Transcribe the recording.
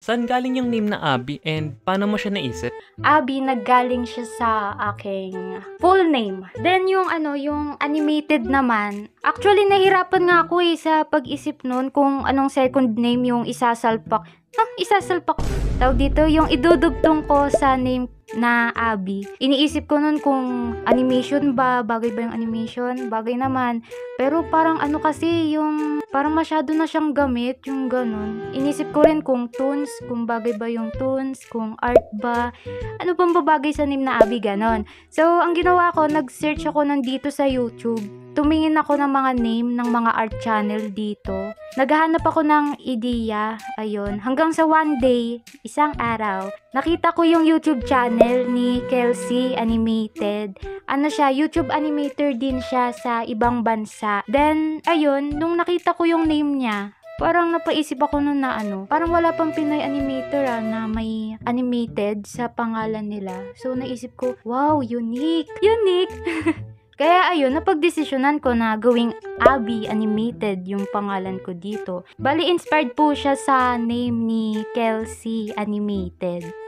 Saan galing yung name na Abby and paano mo siya naisip? Abby, naggaling siya sa aking full name. Then yung yung animated naman, actually nahirapan nga ako sa pag-isip nun kung anong second name yung isasalpak. Isasalpak. Tawag dito, yung idudugtong ko sa name na Abby. Iniisip ko nun kung animation ba, bagay ba yung animation? Bagay naman. Pero parang kasi yung parang masyado na siyang gamit, yung ganun. Inisip ko rin kung tunes, kung bagay ba yung tunes, kung art ba. Ano bang babagay sa name na Abby, ganon. So, ang ginawa ko, nag-search ako nandito sa YouTube. Tumingin ako ng mga name ng mga art channel dito. Naghahanap ako ng ideya, ayun. Hanggang sa one day, isang araw, nakita ko yung YouTube channel ni Kelsey Animated. Ano siya, YouTube animator din siya sa ibang bansa. Then, ayun, nung nakita ko yung name niya, parang napaisip ako nun na parang wala pang Pinoy animator na may animated sa pangalan nila. So, naisip ko, wow, unique! Unique! Kaya ayun, napagdesisyonan ko na gawing Abby Animated yung pangalan ko dito. Bali, inspired po siya sa name ni Kelsey Animated.